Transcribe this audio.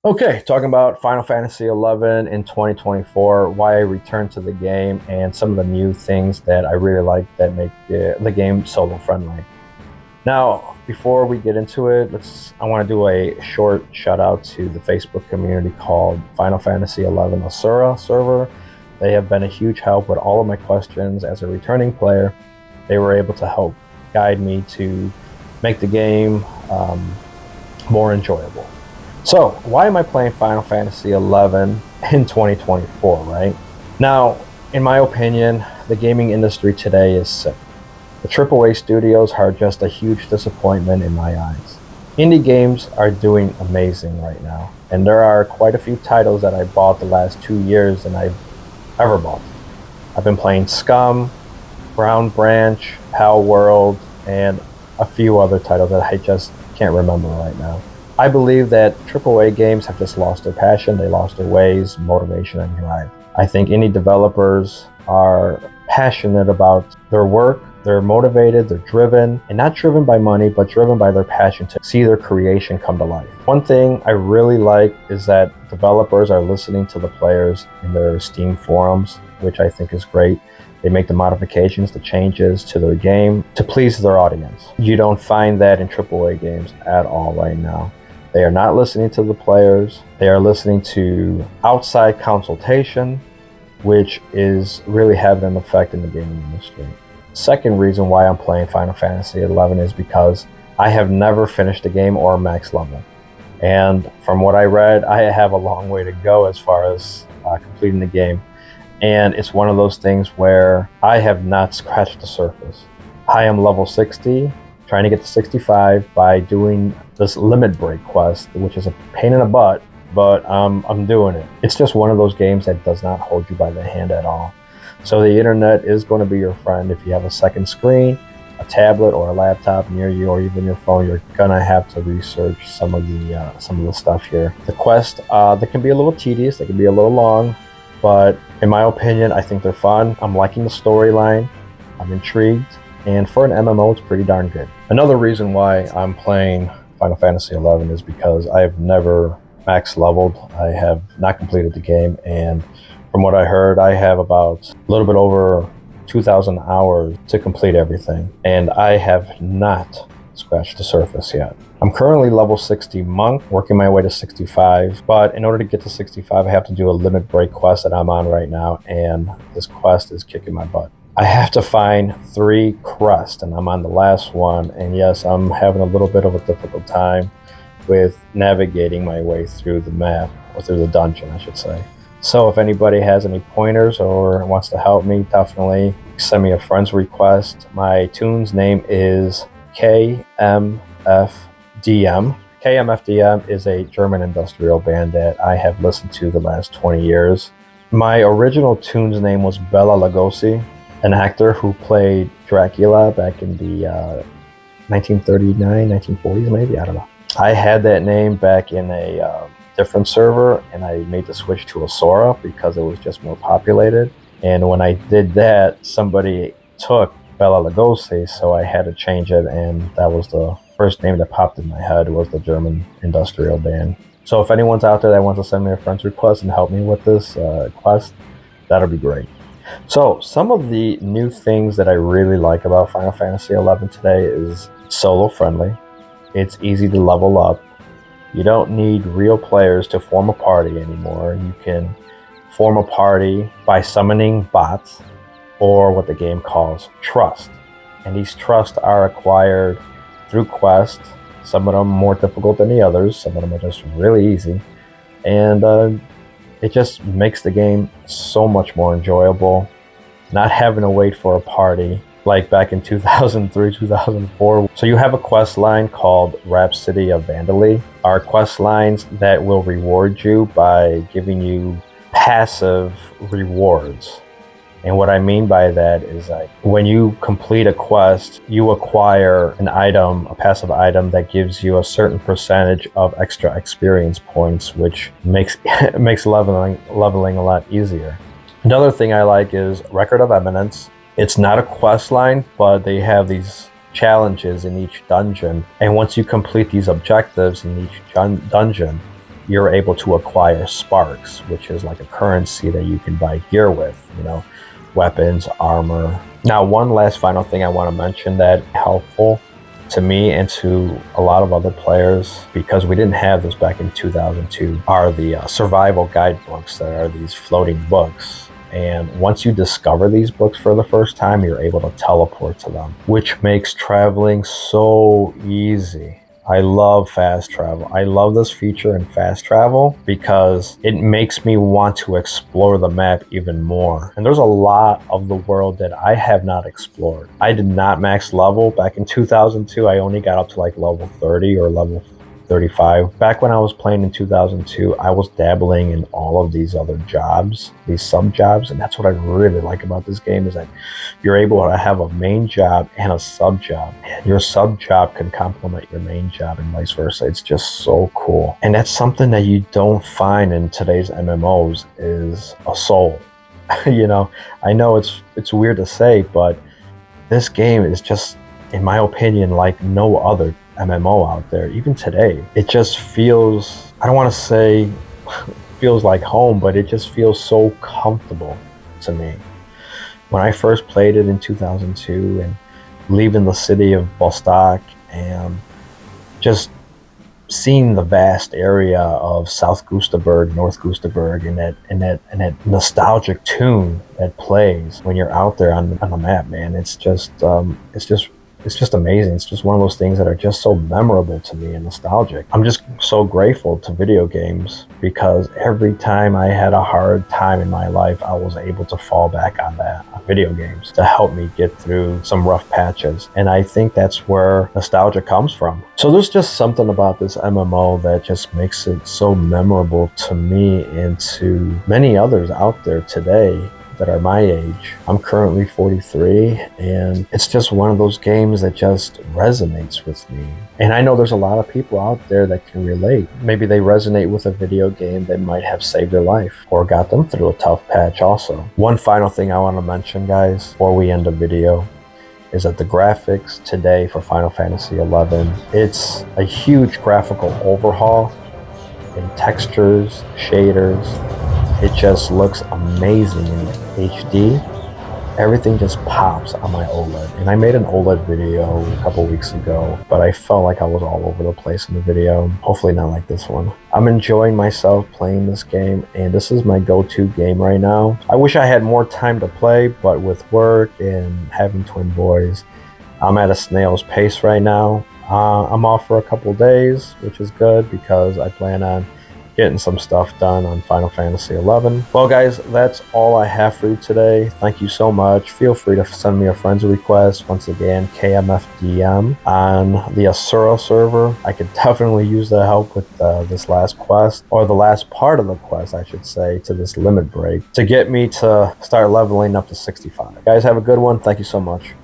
Okay, talking about Final Fantasy XI in 2024, why I returned to the game, and some of the new things that I really like that make the game solo friendly. Now, before we get into it, I want to do a short shout out to the Facebook community called Final Fantasy XI Asura server. They have been a huge help with all of my questions as a returning player. They were able to help guide me to make the game more enjoyable. So, why am I playing Final Fantasy XI in 2024, right? Now, in my opinion, the gaming industry today is sick. The AAA studios are just a huge disappointment in my eyes. Indie games are doing amazing right now, and there are quite a few titles that I bought the last 2 years than I've ever bought. I've been playing Scum, Brown Branch, Pal World, and a few other titles that I just can't remember right now. I believe that AAA games have just lost their passion, they lost their ways, motivation, and drive. I think indie developers are passionate about their work, they're motivated, they're driven, and not driven by money, but driven by their passion to see their creation come to life. One thing I really like is that developers are listening to the players in their Steam forums, which I think is great. They make the modifications, the changes to their game to please their audience. You don't find that in AAA games at all right now. They are not listening to the players. They are listening to outside consultation, which is really having an effect in the gaming industry. Second reason why I'm playing Final Fantasy XI is because I have never finished a game or max level. And from what I read, I have a long way to go as far as completing the game. And it's one of those things where I have not scratched the surface. I am level 60, trying to get to 65 by doing this limit break quest, which is a pain in the butt, but I'm doing it. It's just one of those games that does not hold you by the hand at all. So the internet is going to be your friend. If you have a second screen, a tablet or a laptop near you, or even your phone, you're gonna have to research some of the stuff here. The quest, they can be a little tedious, they can be a little long, but in my opinion, I think they're fun. I'm liking the storyline. I'm intrigued, and for an MMO, it's pretty darn good. Another reason why I'm playing Final Fantasy XI is because I've never max leveled. I have not completed the game, and from what I heard, I have about a little bit over 2,000 hours to complete everything, and I have not scratched the surface yet. I'm currently level 60 monk, working my way to 65, but in order to get to 65, I have to do a limit break quest that I'm on right now, and this quest is kicking my butt. I have to find 3 crests, and I'm on the last one, and yes, I'm having a little bit of a difficult time with navigating my way through the map, or through the dungeon, I should say. So if anybody has any pointers or wants to help me, definitely send me a friend's request. My tune's name is KMFDM. KMFDM is a German industrial band that I have listened to the last 20 years. My original tune's name was Bela Lugosi, an actor who played Dracula back in the 1939, 1940s maybe, I don't know. I had that name back in a different server, and I made the switch to Asura because it was just more populated. And when I did that, somebody took Bela Lugosi, so I had to change it, and that was the first name that popped in my head, was the German industrial band. So if anyone's out there that wants to send me a friend's request and help me with this quest, that'll be great. So some of the new things that I really like about Final Fantasy XI today is solo friendly. It's easy to level up. You don't need real players to form a party anymore. You can form a party by summoning bots, or what the game calls trust. And these trusts are acquired through quests. Some of them more difficult than the others. Some of them are just really easy. And it just makes the game so much more enjoyable. Not having to wait for a party like back in 2003, 2004. So you have a quest line called Rhapsody of Vandaly. Are quest lines that will reward you by giving you passive rewards. And what I mean by that is, like, when you complete a quest, you acquire an item, a passive item that gives you a certain percentage of extra experience points, which makes leveling a lot easier. Another thing I like is Record of Eminence. It's not a quest line, but they have these challenges in each dungeon. And once you complete these objectives in each dungeon, you're able to acquire sparks, which is like a currency that you can buy gear with, you know, weapons, armor. Now, one last final thing I want to mention that helpful to me and to a lot of other players, because we didn't have this back in 2002, are the survival guidebooks that are these floating books. And once you discover these books for the first time, you're able to teleport to them, which makes traveling so easy. I love fast travel. I love this feature in fast travel because it makes me want to explore the map even more. And there's a lot of the world that I have not explored. I did not max level back in 2002. I only got up to like level 30 or level 35. Back when I was playing in 2002, I was dabbling in all of these other jobs, these sub jobs, and that's what I really like about this game is that you're able to have a main job and a sub job. And your sub job can complement your main job and vice versa. It's just so cool. And that's something that you don't find in today's MMOs is a soul. You know, I know it's weird to say, but this game is just, in my opinion, like no other MMO out there, even today. It just feels, I don't want to say feels like home, but it just feels so comfortable to me. When I first played it in 2002 and leaving the city of Vostok and just seeing the vast area of South Gustaberg, North Gustaberg, and that nostalgic tune that plays when you're out there on the map, man, it's just amazing. It's just one of those things that are just so memorable to me and nostalgic. I'm just so grateful to video games because every time I had a hard time in my life, I was able to fall back on video games to help me get through some rough patches. And I think that's where nostalgia comes from. So there's just something about this MMO that just makes it so memorable to me and to many others out there today that are my age. I'm currently 43, and it's just one of those games that just resonates with me. And I know there's a lot of people out there that can relate. Maybe they resonate with a video game that might have saved their life or got them through a tough patch also. One final thing I want to mention, guys, before we end the video, is that the graphics today for Final Fantasy XI, it's a huge graphical overhaul in textures, shaders. It just looks amazing in HD. Everything just pops on my OLED. And I made an OLED video a couple weeks ago, but I felt like I was all over the place in the video. Hopefully not like this one. I'm enjoying myself playing this game, and this is my go-to game right now. I wish I had more time to play, but with work and having twin boys, I'm at a snail's pace right now. I'm off for a couple days, which is good because I plan on getting some stuff done on Final Fantasy XI. Well, guys, that's all I have for you today. Thank you so much. Feel free to send me a friend's request. Once again, KMFDM on the Asura server. I could definitely use the help with this last quest, or the last part of the quest, I should say, to this limit break, to get me to start leveling up to 65. Guys, have a good one. Thank you so much.